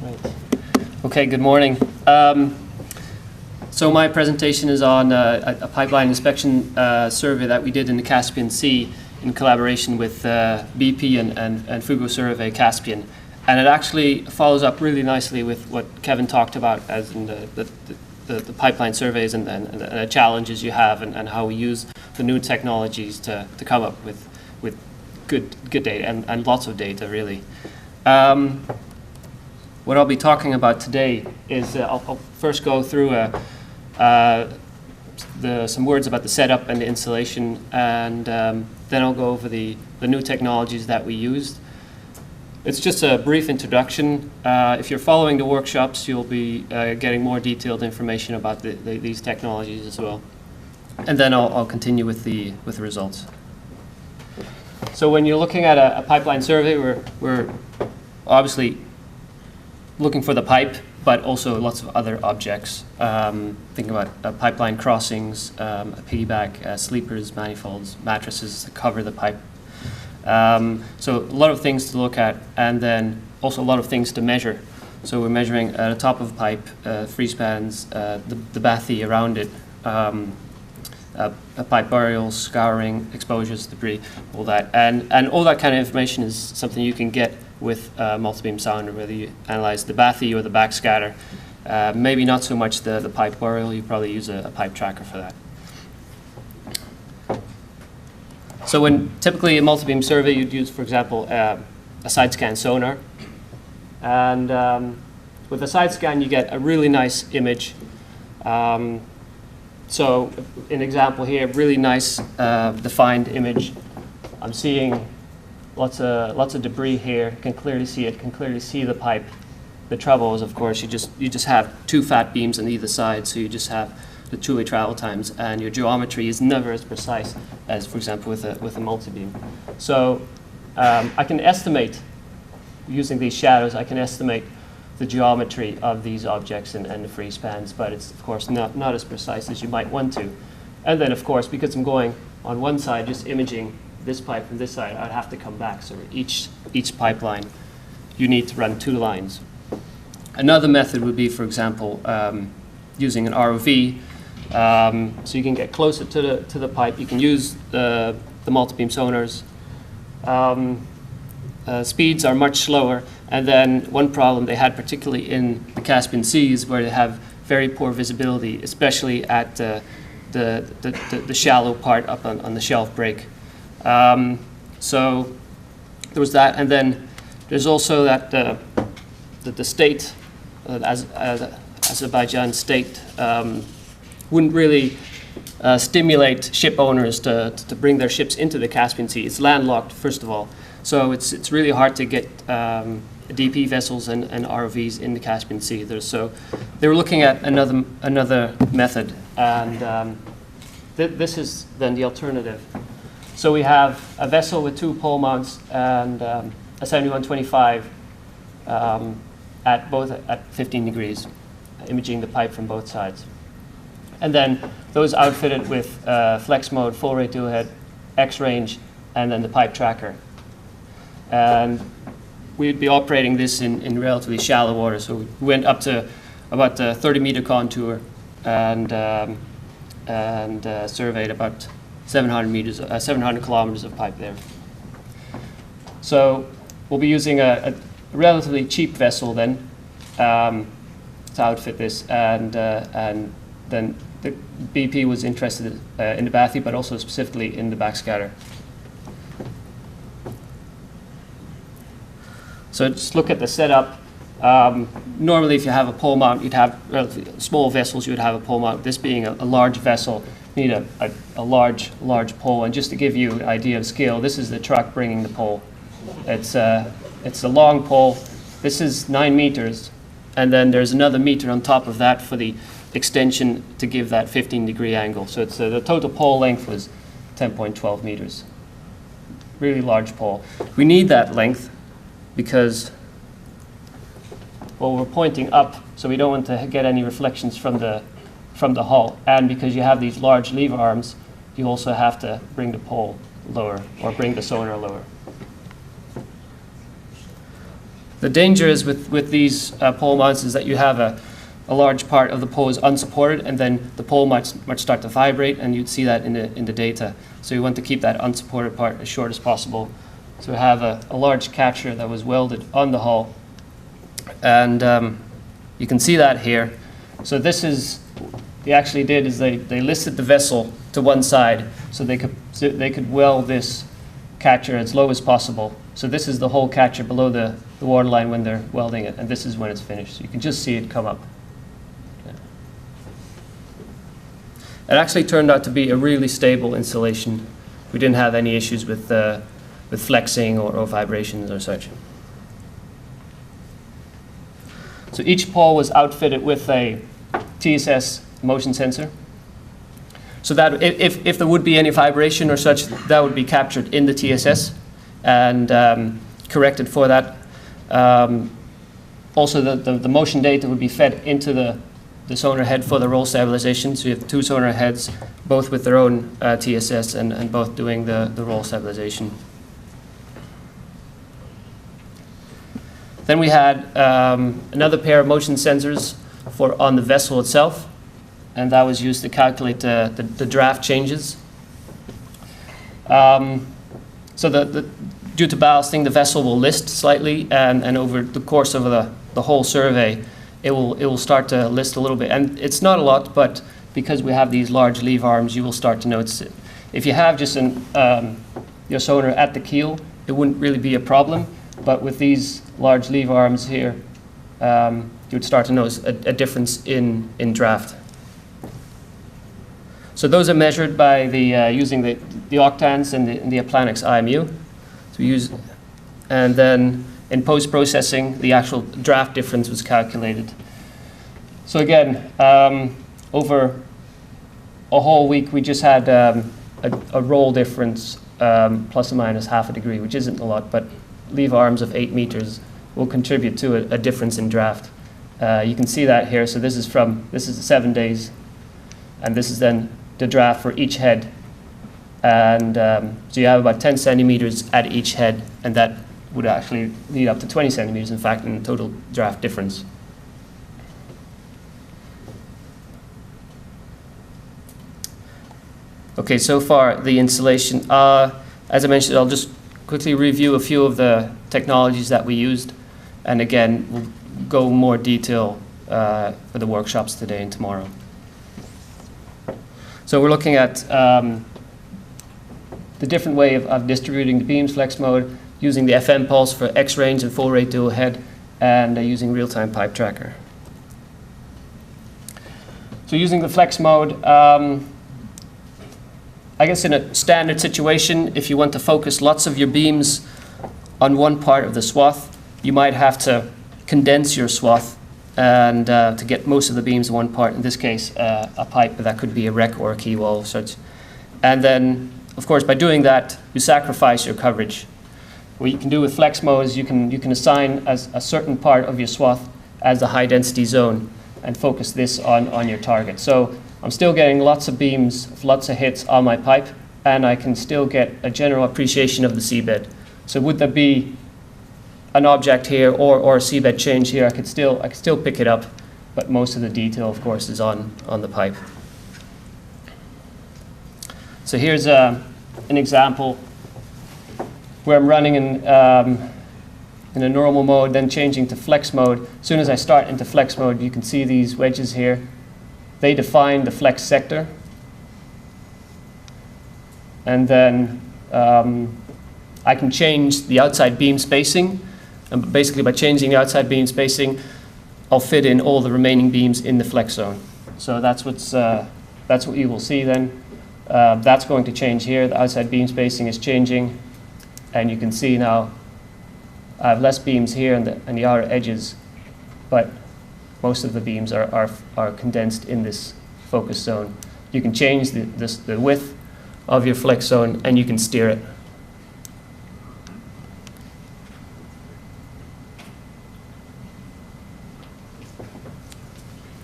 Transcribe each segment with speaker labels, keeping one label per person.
Speaker 1: Right. Okay, good morning. So my presentation is on a pipeline inspection survey that we did in the Caspian Sea in collaboration with BP and Fugro Caspian. And it actually follows up really nicely with what Kevin talked about as in the pipeline surveys and the challenges you have and how we use the new technologies to come up with good data and lots of data, really. What I'll be talking about today is I'll first go through some words about the setup and the installation, and then I'll go over the new technologies that we used. It's just a brief introduction. If you're following the workshops, you'll be getting more detailed information about these technologies as well. And then I'll continue with the results. So when you're looking at a pipeline survey, we're obviously looking for the pipe, but also lots of other objects. Think about pipeline crossings, a piggyback, sleepers, manifolds, mattresses that cover the pipe. So a lot of things to look at, and then also a lot of things to measure. So we're measuring the top of the pipe, free spans, the bathy around it, pipe burials, scouring, exposures, debris, all that. And all that kind of information is something you can get with multibeam sounder, whether you analyze the bathy or the backscatter. Maybe not so much the pipe burial, you probably use a pipe tracker for that. So when typically a multibeam survey, you'd use, for example, a side scan sonar. And with a side scan, you get a really nice image. So an example here, really nice defined image. I'm seeing lots of debris here. Can clearly see it. Can clearly see the pipe. The trouble is, of course, you just have two fat beams on either side, so you just have the two-way travel times, and your geometry is never as precise as, for example, with a multi-beam. So I can estimate, using these shadows, I can estimate the geometry of these objects and the free spans, but it's, of course, not as precise as you might want to. And then, of course, because I'm going on one side, just imaging this pipe from this side, I'd have to come back. So each pipeline, you need to run two lines. Another method would be, for example, using an ROV. So you can get closer to the pipe. You can use the multi-beam sonars. Speeds are much slower. And then one problem they had, particularly in the Caspian Sea, is where they have very poor visibility, especially at the shallow part up on the shelf break. So there was that, and then there's also that the state, Azerbaijan state, wouldn't really stimulate ship owners to bring their ships into the Caspian Sea. It's landlocked, first of all, so it's really hard to get DP vessels and ROVs in the Caspian Sea. So they were looking at another method, and this is then the alternative. So we have a vessel with two pole mounts and a 7125 at 15 degrees, imaging the pipe from both sides. And then those outfitted with flex mode, full rate dual head, X range, and then the pipe tracker. And we'd be operating this in relatively shallow water. So we went up to about 30-meter contour and surveyed about 700 kilometers of pipe there. So we'll be using a relatively cheap vessel then to outfit this, and then the BP was interested in the bathy, but also specifically in the backscatter. So just look at the setup. Normally, if you have a pole mount, you'd have relatively small vessels. You would have a pole mount. This being a large vessel, you need a large pole. And just to give you an idea of scale, this is the truck bringing the pole. It's a long pole. This is 9 meters, and then there's another meter on top of that for the extension to give that 15-degree angle. So it's the total pole length was 10.12 meters. Really large pole. We need that length because, well, we're pointing up, so we don't want to get any reflections from the hull. And because you have these large lever arms, you also have to bring the pole lower or bring the sonar lower. The danger is with these pole mounts is that you have a large part of the pole is unsupported, and then the pole might start to vibrate, and you'd see that in the data. So you want to keep that unsupported part as short as possible. So we have a large catcher that was welded on the hull, and you can see that here. So this is, they actually did is they listed the vessel to one side so they could weld this catcher as low as possible. So this is the whole catcher below the waterline when they're welding it, and this is when it's finished. So you can just see it come up. Yeah. It actually turned out to be a really stable installation. We didn't have any issues with flexing or vibrations or such. So each pole was outfitted with a TSS motion sensor. So that if there would be any vibration or such, that would be captured in the TSS and corrected for that. Also, the motion data would be fed into the sonar head for the roll stabilization. So you have two sonar heads, both with their own TSS and both doing the roll stabilization. Then we had another pair of motion sensors on the vessel itself, and that was used to calculate the draft changes. So due to ballasting, the vessel will list slightly, and over the course of the whole survey, it will start to list a little bit. And it's not a lot, but because we have these large lever arms, you will start to notice it. If you have just your sonar at the keel, it wouldn't really be a problem. But with these large lever arms here, you would start to notice a difference in draft. So those are measured by using the octans and the Aplanix IMU. So we use, and then in post-processing, the actual draft difference was calculated. So again, over a whole week, we just had a roll difference plus or minus half a degree, which isn't a lot, but lever arms of 8 meters will contribute to a difference in draft. You can see that here. So this is 7 days, and this is then the draft for each head. And so you have about 10 centimeters at each head, and that would actually lead up to 20 centimeters, in fact, in total draft difference. Okay, so far the installation. As I mentioned, I'll just quickly review a few of the technologies that we used, and again, we'll go more detail for the workshops today and tomorrow. So we're looking at the different way of distributing the beams, flex mode, using the FM pulse for X-range and full rate dual head, and using real-time pipe tracker. So using the flex mode, I guess in a standard situation, if you want to focus lots of your beams on one part of the swath, you might have to condense your swath and to get most of the beams in one part. In this case, a pipe, that could be a wreck or a key wall, such. And then, of course, by doing that, you sacrifice your coverage. What you can do with flex mode is you can assign as a certain part of your swath as the high density zone and focus this on your target. So I'm still getting lots of beams, lots of hits on my pipe, and I can still get a general appreciation of the seabed. So would there be an object here or a seabed change here, I could still pick it up, but most of the detail, of course, is on the pipe. So here's an example where I'm running in a normal mode, then changing to flex mode. As soon as I start into flex mode, you can see these wedges here. They define the flex sector. And then I can change the outside beam spacing. And basically by changing the outside beam spacing, I'll fit in all the remaining beams in the flex zone. So that's what you will see then. That's going to change here. The outside beam spacing is changing. And you can see now I have less beams here and the outer edges, but most of the beams are condensed in this focus zone. You can change the width of your flex zone, and you can steer it.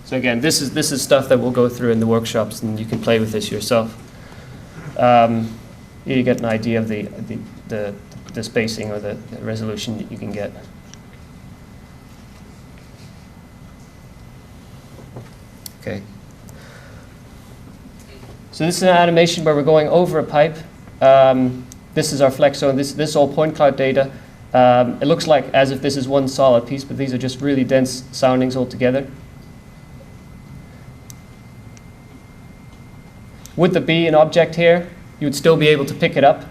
Speaker 1: So again, this is stuff that we'll go through in the workshops, and you can play with this yourself. You get an idea of the spacing or the resolution that you can get. Okay. So this is an animation where we're going over a pipe. This is our flex zone. This is all point cloud data. It looks like as if this is one solid piece, but these are just really dense soundings altogether. Would there be an object here, you would still be able to pick it up.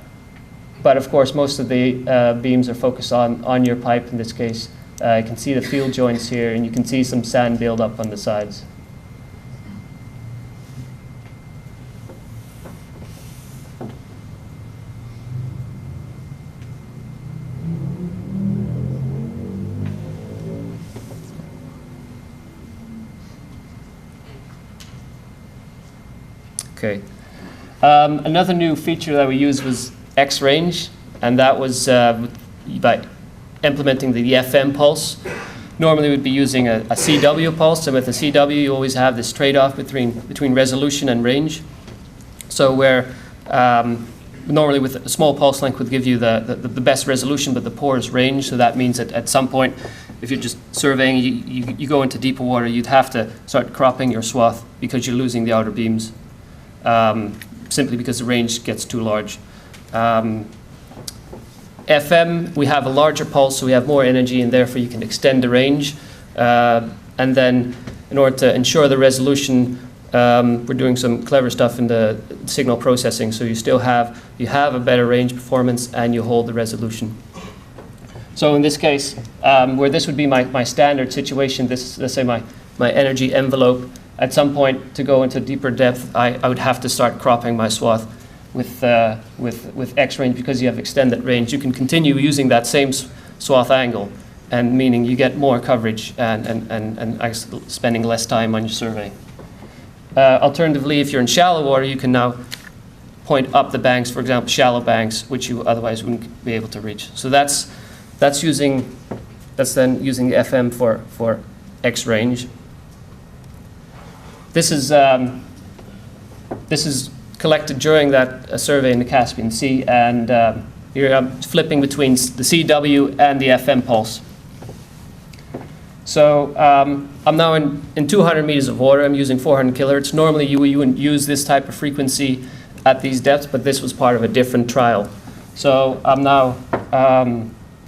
Speaker 1: But of course, most of the beams are focused on your pipe in this case. You can see the field joints here, and you can see some sand build up on the sides. Okay. Another new feature that we used was X-range, and that was by implementing the FM pulse. Normally we'd be using a CW pulse, and with the CW you always have this trade-off between resolution and range. So where normally with a small pulse length would give you the best resolution but the poorest range, so that means that at some point if you're just surveying, you go into deeper water, you'd have to start cropping your swath because you're losing the outer beams. Simply because the range gets too large. FM, we have a larger pulse, so we have more energy, and therefore you can extend the range. And then in order to ensure the resolution, we're doing some clever stuff in the signal processing, so you have a better range performance and you hold the resolution. So in this case, where this would be my standard situation, this, let's say my energy envelope, at some point, to go into deeper depth, I would have to start cropping my swath with X-range because you have extended range. You can continue using that same swath angle, and meaning you get more coverage and spending less time on your survey. Alternatively, if you're in shallow water, you can now point up the banks, for example, shallow banks, which you otherwise wouldn't be able to reach. So that's then using FM for X-range. This is collected during that survey in the Caspian Sea, and here I'm flipping between the CW and the FM pulse. So I'm now in 200 meters of water. I'm using 400 kilohertz. Normally you wouldn't use this type of frequency at these depths, but this was part of a different trial. So I'm now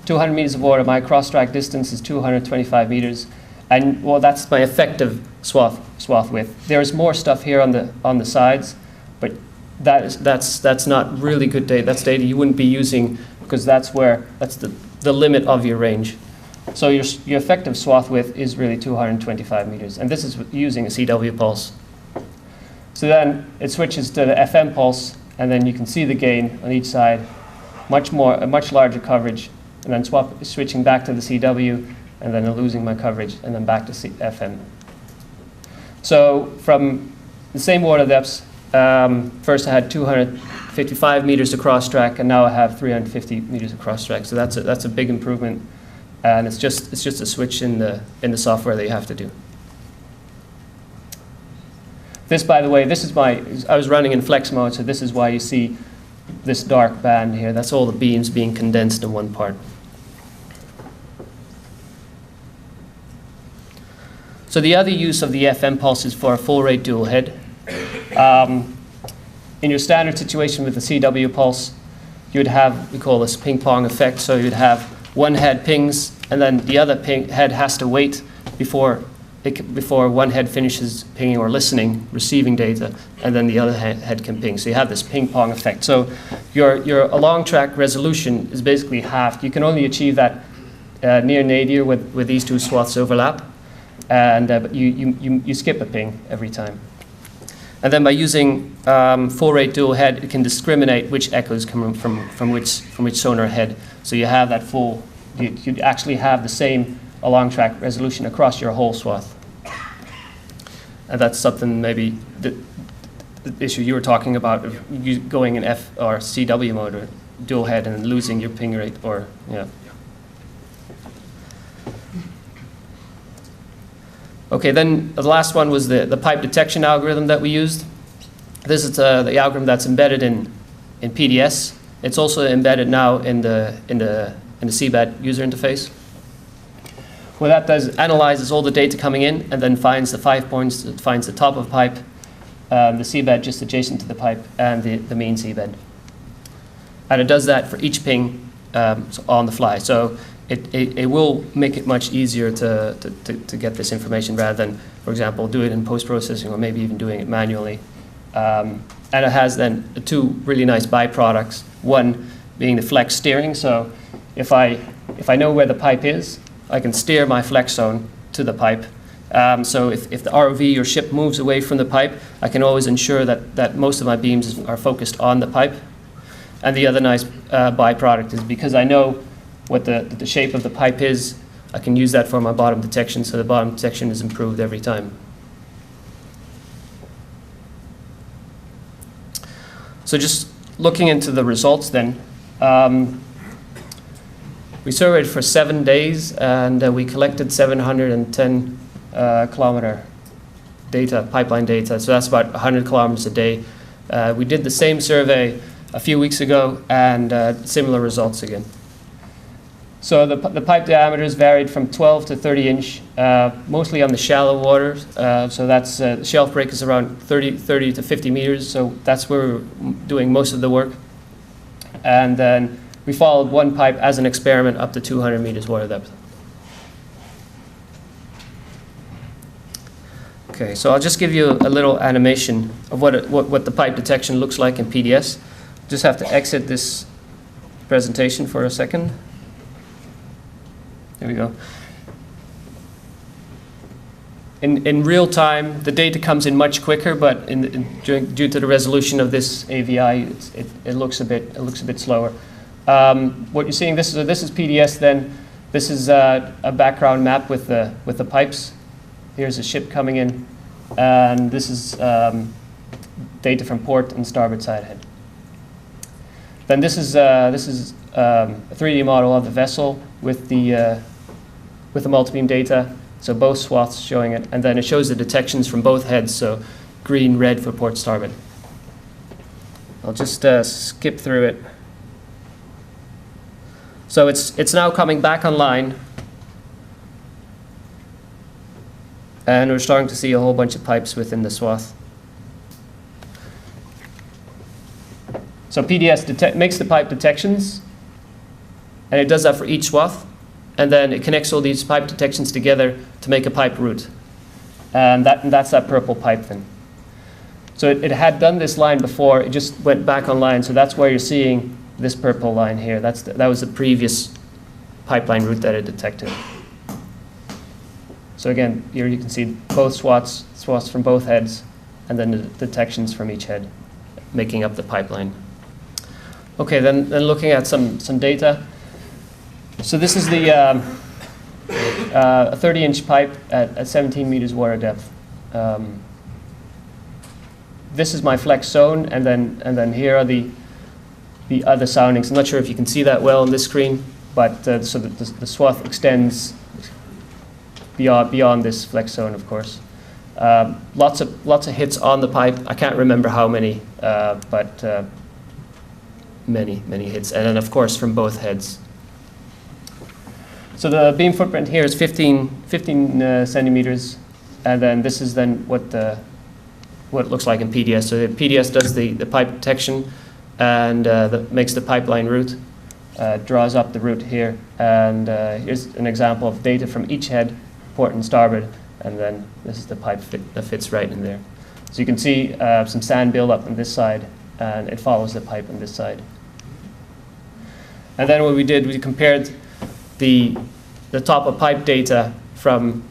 Speaker 1: 200 meters of water. My cross-track distance is 225 meters. And well, that's my effective swath width. There is more stuff here on the sides, but that's not really good data. That's data you wouldn't be using because that's the limit of your range. So your effective swath width is really 225 meters, and this is using a CW pulse. So then it switches to the FM pulse, and then you can see the gain on each side, a much larger coverage, and then switching back to the CW. And then losing my coverage, and then back to FM. So from the same water depths, first I had 255 meters of cross track, and now I have 350 meters of cross track. So that's a big improvement, and it's just a switch in the software that you have to do. This, by the way, I was running in flex mode, so this is why you see this dark band here. That's all the beams being condensed in one part. So the other use of the FM pulse is for a full rate dual head. In your standard situation with the CW pulse, you would have, we call this ping pong effect. So you'd have one head pings, and then the other head has to wait before one head finishes pinging or listening, receiving data, and then the other head can ping. So you have this ping pong effect. So your along track resolution is basically halved. You can only achieve that near nadir with these two swaths overlap. And but you skip a ping every time. And then by using full rate dual head, it can discriminate which echoes come from which sonar head. So you have that full, you actually have the same along track resolution across your whole swath. And that's something maybe the issue you were talking about of you going in F or CW mode or dual head and losing your ping rate, or yeah. Okay, then the last one was the pipe detection algorithm that we used. This is the algorithm that's embedded in PDS. It's also embedded now in the SeaBat user interface. what that does, analyzes all the data coming in and then finds the 5 points, it finds the top of pipe, the seabed just adjacent to the pipe, and the mean seabed. And it does that for each ping on the fly. So it will make it much easier to get this information rather than, for example, do it in post-processing or maybe even doing it manually. And it has then two really nice byproducts. One being the flex steering. So if I know where the pipe is, I can steer my flex zone to the pipe. So if the ROV or ship moves away from the pipe, I can always ensure that most of my beams are focused on the pipe. And the other nice byproduct is because I know what the shape of the pipe is, I can use that for my bottom detection, so the bottom detection is improved every time. So just looking into the results then, we surveyed for 7 days and we collected 710 kilometer data, pipeline data, so that's about 100 kilometers a day. We did the same survey a few weeks ago and similar results again. So the pipe diameters varied from 12 to 30 inch, mostly on the shallow waters. So that's the shelf break is around 30 to 50 meters. So that's where we're doing most of the work. And then we followed one pipe as an experiment up to 200 meters water depth. Okay, so I'll just give you a little animation of what the pipe detection looks like in PDS. Just have to exit this presentation for a second. There we go. In real time, the data comes in much quicker, but due to the resolution of this AVI, it looks a bit slower. What you're seeing, this is PDS. Then this is a background map with the pipes. Here's a ship coming in, and this is data from port and starboard side head. Then this is a 3D model of the vessel with the multibeam data, so both swaths showing it, and then it shows the detections from both heads, so green, red for port starboard. I'll just skip through it. So it's now coming back online, and we're starting to see a whole bunch of pipes within the swath. So PDS makes the pipe detections, and it does that for each swath, and then it connects all these pipe detections together to make a pipe route. And that's that purple pipe then. So it had done this line before, it just went back online, so that's why you're seeing this purple line here. That was the previous pipeline route that it detected. So again, here you can see both swaths from both heads, and then the detections from each head, making up the pipeline. Okay, then looking at some data. So this is the a 30-inch pipe at 17 meters water depth. This is my flex zone, and then here are the other soundings. I'm not sure if you can see that well on this screen, but so the swath extends beyond this flex zone, of course. Lots of hits on the pipe. I can't remember how many, but many hits, and then of course from both heads. So the beam footprint here is 15 centimeters, and then this is then what it looks like in PDS. So the PDS does the pipe detection and makes the pipeline route, draws up the route here, and here's an example of data from each head, port and starboard, and then this is the pipe that fits right in there. So you can see some sand buildup on this side, and it follows the pipe on this side. And then what we did, we compared the top of pipe data from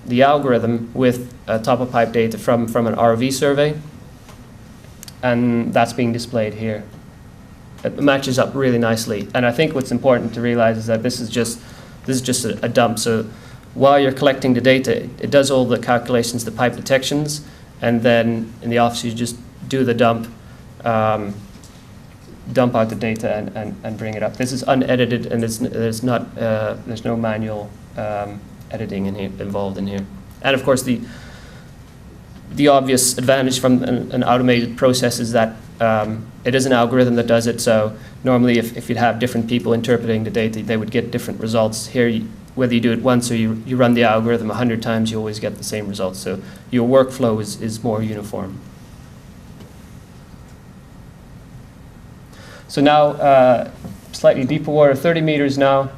Speaker 1: the algorithm with top of pipe data from an ROV survey, and that's being displayed here. It matches up really nicely, and I think what's important to realize is that this is just a dump. So while you're collecting the data, it does all the calculations, the pipe detections, and then in the office you just do the dump out the data and bring it up. This is unedited, and there's no manual editing involved in here. And of course, the obvious advantage from an automated process is that it is an algorithm that does it. So normally, if you'd have different people interpreting the data, they would get different results. Here, whether you do it once or you run the algorithm 100 times, you always get the same results. So your workflow is more uniform. So now, slightly deeper water, 30 meters now.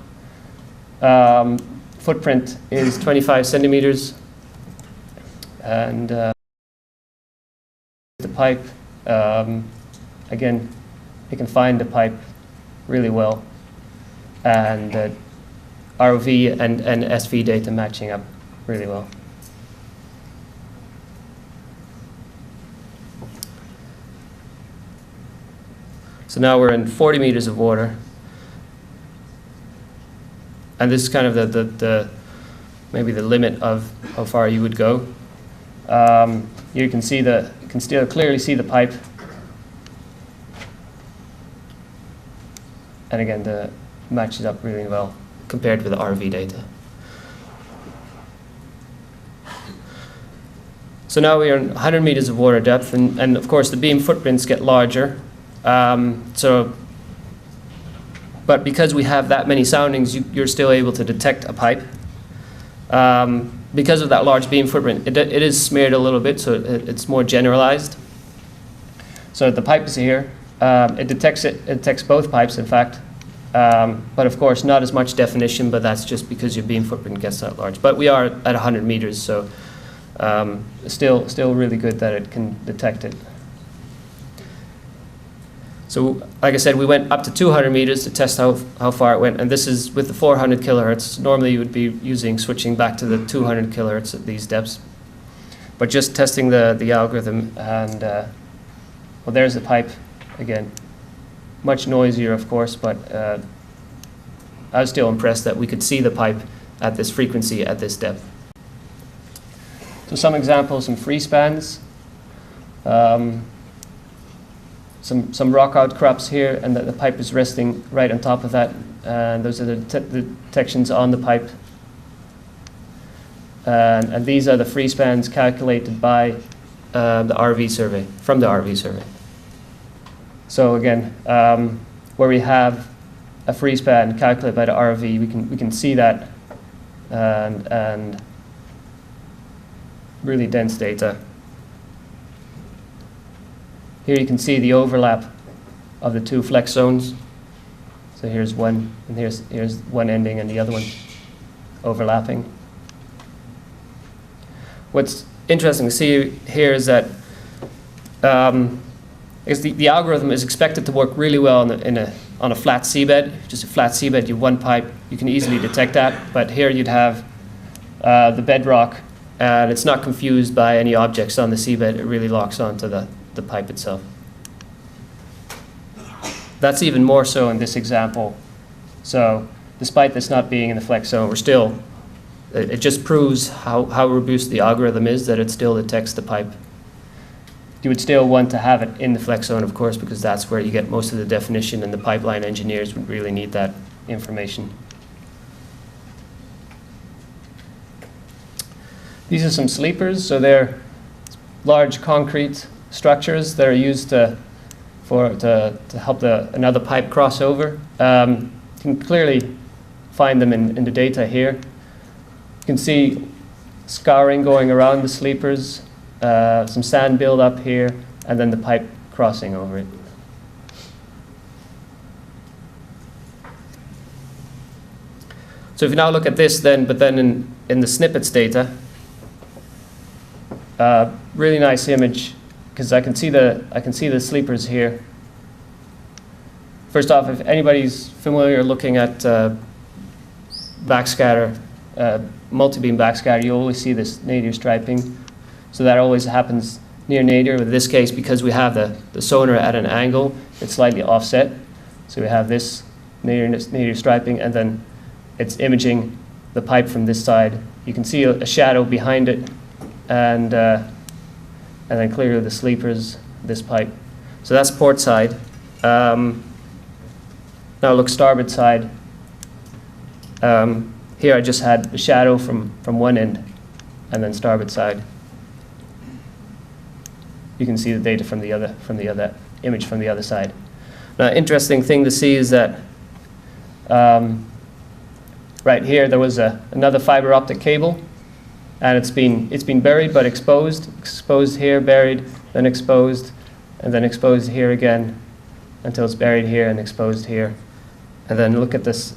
Speaker 1: Footprint is 25 centimeters. And the pipe, again, you can find the pipe really well. And ROV and SV data matching up really well. So now we're in 40 meters of water. And this is kind of the maybe the limit of how far you would go. You can still clearly see the pipe. And again, the matches up really well compared with the RV data. So now we are in 100 meters of water depth, and of course the beam footprints get larger. But because we have that many soundings, you're still able to detect a pipe. Because of that large beam footprint, it is smeared a little bit, so it's more generalized. So the pipe is here. It detects both pipes, in fact. But of course, not as much definition, but that's just because your beam footprint gets that large. But we are at 100 meters, so still really good that it can detect it. So, like I said, we went up to 200 meters to test how far it went, and this is with the 400 kilohertz. Normally, you would be switching back to the 200 kilohertz at these depths. But just testing the algorithm, and well, there's the pipe again. Much noisier, of course, but I was still impressed that we could see the pipe at this frequency, at this depth. So some examples, some free spans. Some rock outcrops here, and the pipe is resting right on top of that. And those are the detections on the pipe. And these are the free spans calculated by the RV survey, from the RV survey. So again, where we have a free span calculated by the RV, we can see that, and really dense data. Here you can see the overlap of the two flex zones. So here's one, and here's one ending and the other one overlapping. What's interesting to see here is that the algorithm is expected to work really well on a flat seabed. Just a flat seabed, you have one pipe, you can easily detect that. But here you'd have the bedrock, and it's not confused by any objects on the seabed. It really locks onto the pipe itself. That's even more so in this example. So despite this not being in the flex zone, it just proves how robust the algorithm is, that it still detects the pipe. You would still want to have it in the flex zone, of course, because that's where you get most of the definition, and the pipeline engineers would really need that information. These are some sleepers. So they're large concrete structures that are used to help another pipe cross over. You can clearly find them in the data here. You can see scouring going around the sleepers, some sand build up here, and then the pipe crossing over it. So if you now look at this but then in the snippets data, really nice image, because I can see the sleepers here. First off, if anybody's familiar looking at backscatter, multibeam backscatter, you always see this nadir striping. So that always happens near nadir. In this case, because we have the sonar at an angle, it's slightly offset. So we have this nadir striping, and then it's imaging the pipe from this side. You can see a shadow behind it, and then clearly the sleepers, this pipe. So that's port side. Now look starboard side. Here I just had a shadow from one end, and then starboard side. You can see the data from the other image from the other side. Now, interesting thing to see is that right here there was another fiber optic cable, and it's been buried but exposed here, buried, then exposed, and then exposed here again until it's buried here and exposed here. And then look at this.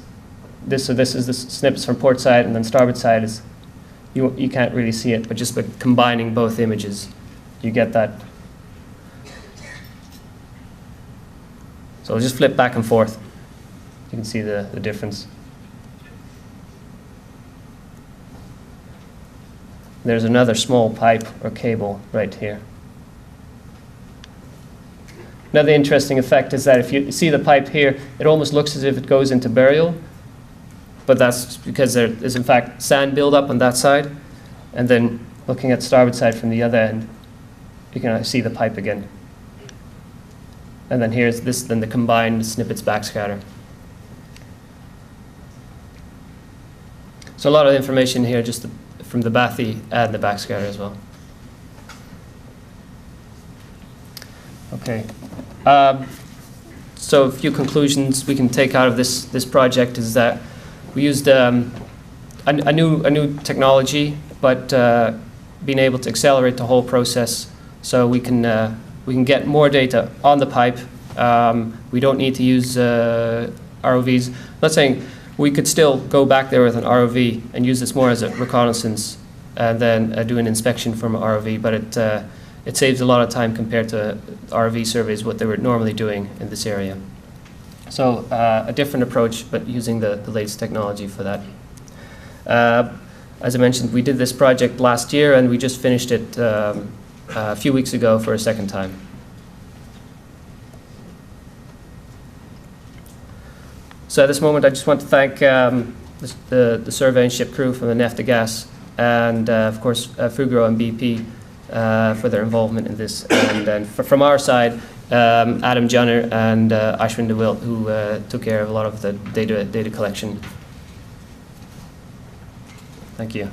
Speaker 1: So this is the snippets from port side, and then starboard side is, you can't really see it, but just by combining both images, you get that. So I'll just flip back and forth. You can see the difference. There's another small pipe or cable right here. Another interesting effect is that if you see the pipe here, it almost looks as if it goes into burial, but that's because there is in fact sand buildup on that side. And then looking at starboard side from the other end, you can see the pipe again. And then here's then the combined snippets backscatter. So a lot of information here just from the bathy and the backscatter as well. Okay. So a few conclusions we can take out of this project is that we used a new technology, but being able to accelerate the whole process, so we can get more data on the pipe. We don't need to use ROVs. I'm not saying we could still go back there with an ROV and use this more as a reconnaissance and then do an inspection from an ROV, but it saves a lot of time compared to ROV surveys, what they were normally doing in this area. So a different approach, but using the latest technology for that. As I mentioned, we did this project last year, and we just finished it a few weeks ago for a second time. So at this moment, I just want to thank the survey and ship crew from the Neftegas, and of course Fugro and BP for their involvement in this. And then from our side, Adam Jonner and Ashwin De Wilt, who took care of a lot of the data collection. Thank you.